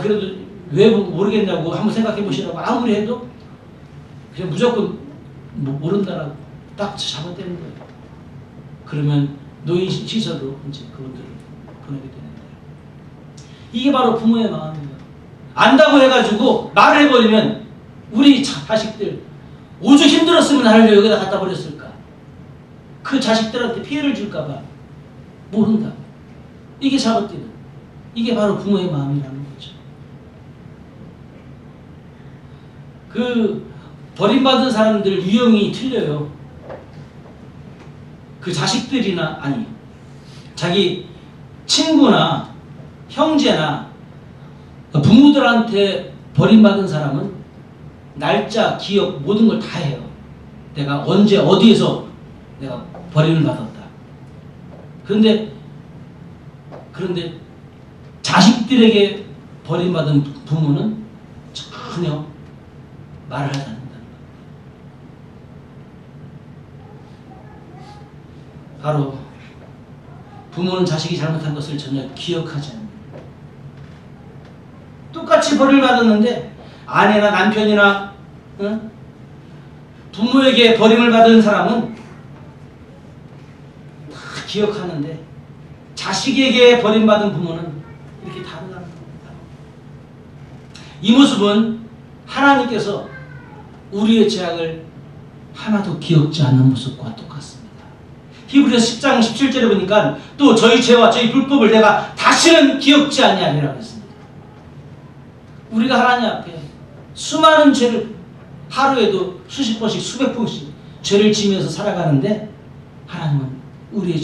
그래도 왜 모르겠냐고 한번 생각해 보시라고 아무리 해도 그냥 무조건 모른다라고 딱 잡아떼는 거예요. 그러면 노인 시설로 이제 그분들을 보내게 되는데, 이게 바로 부모의 마음이에요. 안다고 해가지고 말을 해버리면 우리 자식들 오죽 힘들었으면 나를 왜 여기다 갖다 버렸을까? 그 자식들한테 피해를 줄까봐 모른다. 이게 잡아떼는, 이게 바로 부모의 마음이라는 거죠. 그 버림받은 사람들 유형이 틀려요. 그 자식들이나 자기 친구나 형제나 부모들한테 버림받은 사람은 날짜, 기억, 모든 걸 다 해요. 내가 언제 어디에서 내가 버림을 받았다. 그런데 자식들에게 버림받은 부모는 전혀 말을 하지 않는다. 바로 부모는 자식이 잘못한 것을 전혀 기억하지 않는다. 똑같이 벌을 받았는데 아내나 남편이나 부모에게 버림을 받은 사람은 다 기억하는데 자식에게 버림받은 부모는 이렇게 다르다는 겁니다. 이 모습은 하나님께서 우리의 죄악을 하나도 기억지 않는 모습과 똑같습니다. 히브리서 10장 17절에 보니까 또 저희 죄와 저희 불법을 내가 다시는 기억지 아니하리라고 했습니다. 우리가 하나님 앞에 수많은 죄를 하루에도 수십 번씩 수백 번씩 죄를 지면서 살아가는데 하나님은 우리의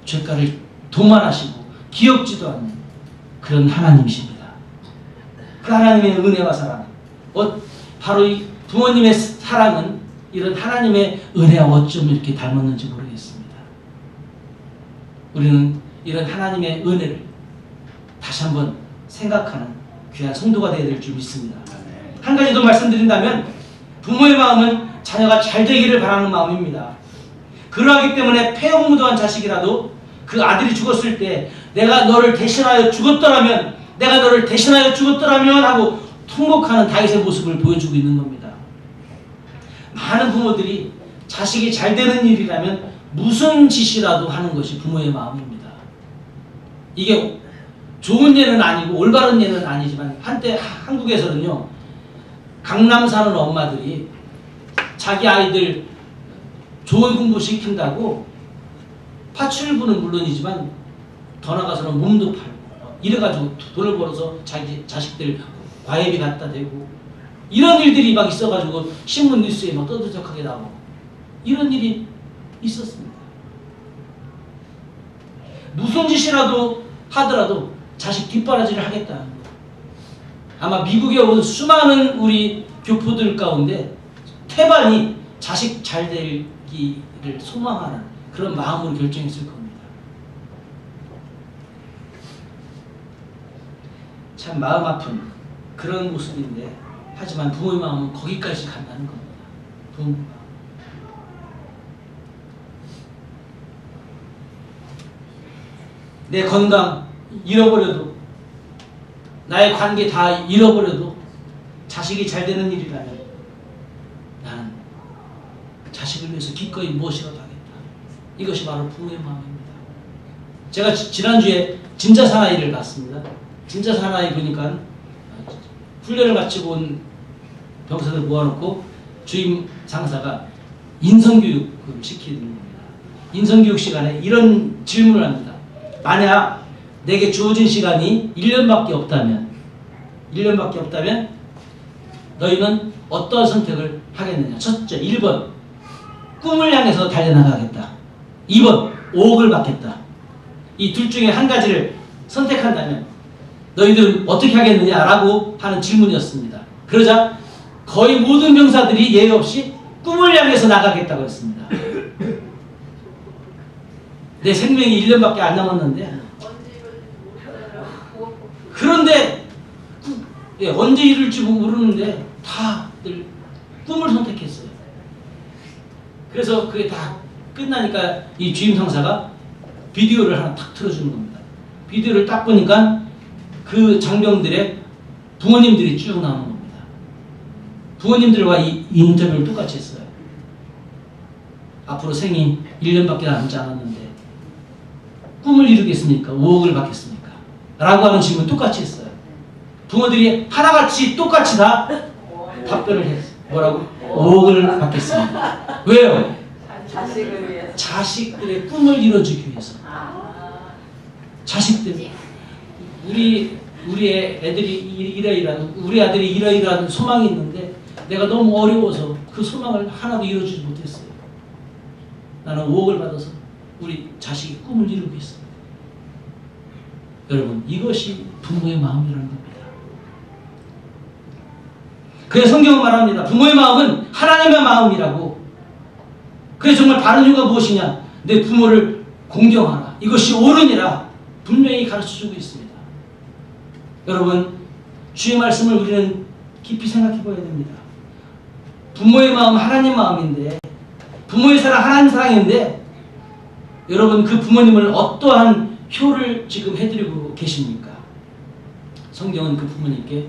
죄가를 도말하시고 기억지도 않는 그런 하나님이십니다. 그 하나님의 은혜와 사랑, 바로 이 부모님의 사랑은 이런 하나님의 은혜와 어쩜 이렇게 닮았는지 모르겠습니다. 우리는 이런 하나님의 은혜를 다시 한번 생각하는 귀한 성도가 되어야 될 줄 믿습니다. 한 가지 더 말씀드린다면 부모의 마음은 자녀가 잘 되기를 바라는 마음입니다. 그러하기 때문에 폐역무도한 자식이라도 그 아들이 죽었을 때 내가 너를 대신하여 죽었더라면 하고 통곡하는 다윗의 모습을 보여주고 있는 겁니다. 많은 부모들이 자식이 잘 되는 일이라면 무슨 짓이라도 하는 것이 부모의 마음입니다. 이게 좋은 예는 아니고 올바른 예는 아니지만 한때 한국에서는요, 강남 사는 엄마들이 자기 아이들 좋은 공부 시킨다고 파출부는 물론이지만 더 나가서는 몸도 팔고 이래가지고 돈을 벌어서 자기 자식들 과외비 갖다 대고 이런 일들이 막 있어가지고 신문 뉴스에 막 떠들썩하게 나오고 이런 일이 있었습니다. 무슨 짓이라도 하더라도 자식 뒷바라지를 하겠다는 거예요. 아마 미국에 온 수많은 우리 교포들 가운데 태반이 자식 잘 되기를 소망하는 그런 마음으로 결정했을 겁니다. 참 마음 아픈 그런 모습인데 하지만 부모의 마음은 거기까지 간다는 겁니다. 부모의 마음. 내 건강 잃어버려도 나의 관계 다 잃어버려도 자식이 잘 되는 일이라면 나는 자식을 위해서 기꺼이 무엇이라도 하겠다. 이것이 바로 부모의 마음입니다. 제가 지난주에 진짜 사나이를 봤습니다. 진짜 사나이 보니까 훈련을 마치고 온 병사들 모아놓고 주임 상사가 인성교육을 시키는 겁니다. 인성교육 시간에 이런 질문을 합니다. 만약 내게 주어진 시간이 1년밖에 없다면 너희는 어떠한 선택을 하겠느냐? 첫째, 1번 꿈을 향해서 달려나가겠다. 2번 5억을 받겠다. 이 둘 중에 한 가지를 선택한다면 너희들은 어떻게 하겠느냐라고 하는 질문이었습니다. 그러자 거의 모든 병사들이 예외 없이 꿈을 향해서 나가겠다고 했습니다. 내 생명이 1년밖에 안 남았는데 그런데 언제 이룰지 모르는데 다들 꿈을 선택했어요. 그래서 그게 다 끝나니까 이 주임 상사가 비디오를 하나 탁 틀어주는 겁니다. 비디오를 딱 보니까 그 장병들의 부모님들이 쭉 나오는 겁니다. 부모님들과 이 인터뷰를 똑같이 했어요. 앞으로 생이 1년밖에 남지 않았는데 꿈을 이루겠습니까? 5억을 받겠습니까? 라고 하는 질문 똑같이 했어요. 부모들이 하나같이 똑같이 다 답변을 했어요. 뭐라고? 5억을 받겠습니다. 왜요? 자식을 위해서. 자식들의 꿈을 이뤄주기 위해서. 자식들, 우리 아들이 이러이러한 소망이 있는데 내가 너무 어려워서 그 소망을 하나도 이뤄주지 못했어요. 나는 5억을 받아서 우리 자식의 꿈을 이루겠습니다. 여러분, 이것이 부모의 마음이라는 겁니다. 그래서 성경은 말합니다. 부모의 마음은 하나님의 마음이라고. 그래서 정말 바른 이유가 무엇이냐? 내 부모를 공경하라. 이것이 옳으니라 분명히 가르쳐주고 있습니다. 여러분, 주의 말씀을 우리는 깊이 생각해 봐야 됩니다. 부모의 마음 하나님 마음인데, 부모의 사랑 하나님 사랑인데, 여러분 그 부모님을 어떠한 효를 지금 해드리고 계십니까? 성경은 그 부모님께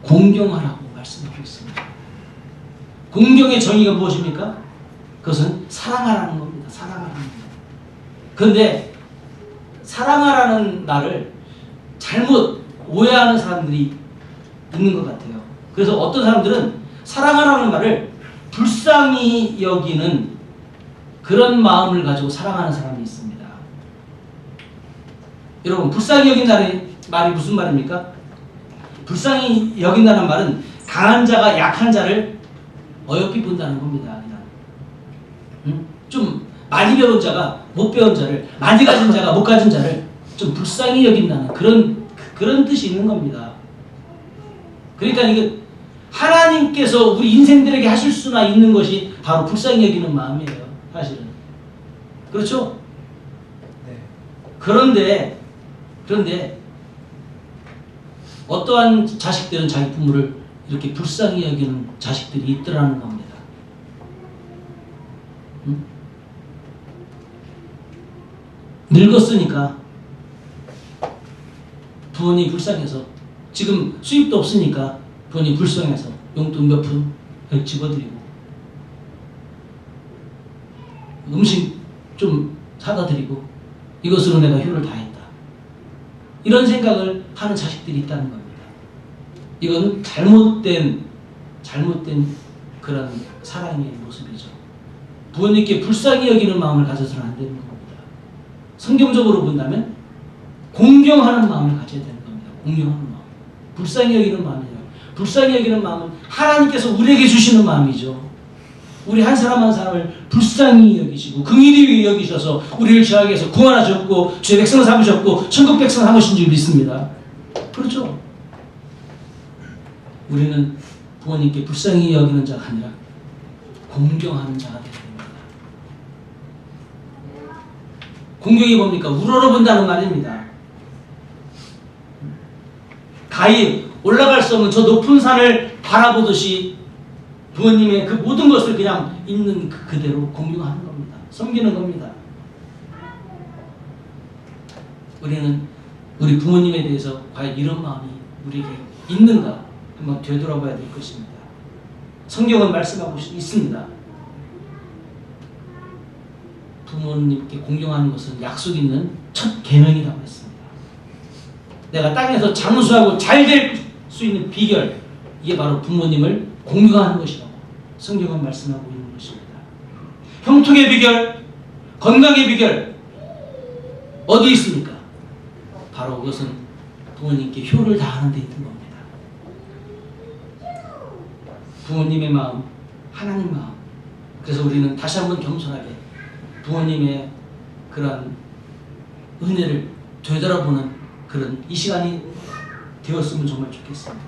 공경하라고 말씀하고 있습니다. 공경의 정의가 무엇입니까? 그것은 사랑하라는 겁니다. 사랑하라는 겁니다. 그런데 사랑하라는 말을 잘못 오해하는 사람들이 있는 것 같아요. 그래서 어떤 사람들은 사랑하라는 말을 불쌍히 여기는 그런 마음을 가지고 사랑하는 사람이 있습니다. 여러분, 불쌍히 여긴다는 말이 무슨 말입니까? 불쌍히 여긴다는 말은 강한 자가 약한 자를 어여삐 본다는 겁니다. 그냥. 좀 많이 배운 자가 못 배운 자를, 많이 가진 자가 못 가진 자를 좀 불쌍히 여긴다는 그런 뜻이 있는 겁니다. 그러니까 이게 하나님께서 우리 인생들에게 하실 수나 있는 것이 바로 불쌍히 여기는 마음이에요. 사실은. 그렇죠? 네. 그런데 어떠한 자식들은 자기 부모를 이렇게 불쌍히 여기는 자식들이 있더라는 겁니다. 응? 늙었으니까 부모님이 불쌍해서, 지금 수입도 없으니까 부모님이 불쌍해서 용돈 몇 푼 집어드리고 음식 좀 사다 드리고 이것으로 내가 효를 다했다. 이런 생각을 하는 자식들이 있다는 겁니다. 이건 잘못된 그런 사랑의 모습이죠. 부모님께 불쌍히 여기는 마음을 가져서는 안 되는 겁니다. 성경적으로 본다면 공경하는 마음을 가져야 되는 겁니다. 공경하는 마음. 불쌍히 여기는 마음이에요. 불쌍히 여기는 마음은 하나님께서 우리에게 주시는 마음이죠. 우리 한 사람 한 사람을 불쌍히 여기시고 긍휼히 여기셔서 우리를 죄악에서 구원하셨고 죄 백성 삼으셨고 천국 백성 삼으신 줄 믿습니다. 그렇죠? 우리는 부모님께 불쌍히 여기는 자가 아니라 공경하는 자가 되는 겁니다. 공경이 뭡니까? 우러러본다는 말입니다. 가히 올라갈 수 없는 저 높은 산을 바라보듯이 부모님의 그 모든 것을 그냥 있는 그대로 공경하는 겁니다. 섬기는 겁니다. 우리는 우리 부모님에 대해서 과연 이런 마음이 우리에게 있는가 한번 되돌아봐야 될 것입니다. 성경은 말씀하고 있습니다. 부모님께 공경하는 것은 약속 있는 첫 계명이라고 했습니다. 내가 땅에서 장수하고 잘 될 수 있는 비결, 이게 바로 부모님을 공경하는 것이라고 성경은 말씀하고 있는 것입니다. 형통의 비결, 건강의 비결 어디 있습니까? 바로 그것은 부모님께 효를 다하는 데 있는 겁니다. 부모님의 마음, 하나님 마음. 그래서 우리는 다시 한번 겸손하게 부모님의 그런 은혜를 되돌아보는 그런 이 시간이 되었으면 정말 좋겠습니다.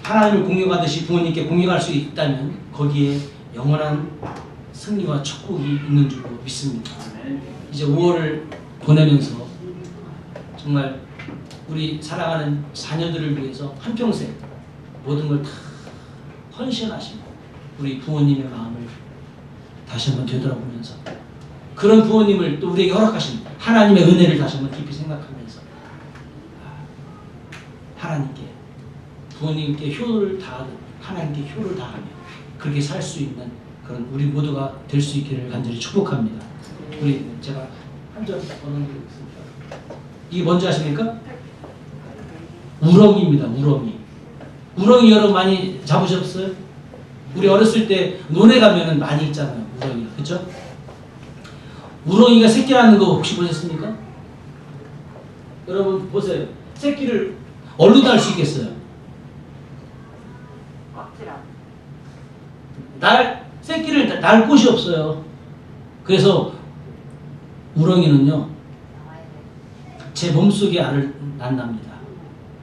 하나님을 공경하듯이 부모님께 공경할 수 있다면 거기에 영원한 승리와 축복이 있는 줄로 믿습니다. 이제 5월을 보내면서 정말 우리 사랑하는 자녀들을 위해서 한평생 모든 걸 다 헌신하시고 우리 부모님의 마음을 다시 한번 되돌아보면서 그런 부모님을 또 우리에게 허락하신 하나님의 은혜를 다시 한번 깊이 생각하면서 하나님께 부모님께 효를 다하듯 하나님께 효를 다하며 그렇게 살 수 있는 그런 우리 모두가 될 수 있기를 간절히 축복합니다. 우리 제가 한 절 언어드리겠습니다. 이게 뭔지 아십니까? 우렁이입니다. 우렁이. 우렁이 여러분 많이 잡으셨어요? 우리 어렸을 때 논에 가면은 많이 있잖아요. 우렁이가. 그렇죠? 우렁이가 새끼 낳는 거 혹시 보셨습니까? 여러분 보세요. 새끼를 얼로 낳을 수 있겠어요? 새끼를 낳을 곳이 없어요. 그래서 우렁이는요, 제 몸속에 알을 낳습니다.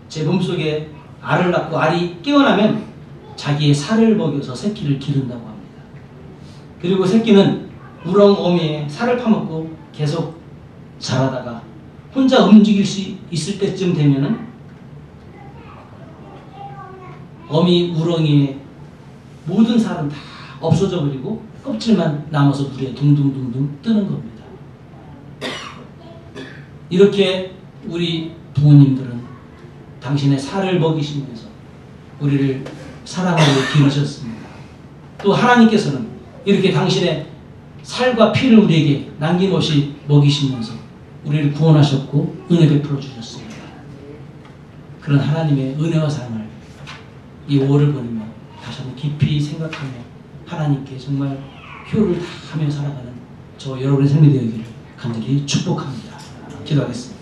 제 몸속에 알을 낳고 알이 깨어나면 자기의 살을 먹여서 새끼를 기른다고 합니다. 그리고 새끼는 우렁어미에 살을 파먹고 계속 자라다가 혼자 움직일 수 있을 때쯤 되면은 어미 우렁이의 모든 살은 다 없어져 버리고 껍질만 남아서 물에 둥둥둥둥 뜨는 겁니다. 이렇게 우리 부모님들은 당신의 살을 먹이시면서 우리를 사랑하고 기르셨습니다. 또 하나님께서는 이렇게 당신의 살과 피를 우리에게 남김없이 먹이시면서 우리를 구원하셨고 은혜 베풀어 주셨습니다. 그런 하나님의 은혜와 사랑을 이 5월을 보내며 다시 한번 깊이 생각하며 하나님께 정말 효를 다하며 살아가는 저 여러분의 삶이 되기를 간절히 축복합니다. 기도하겠습니다.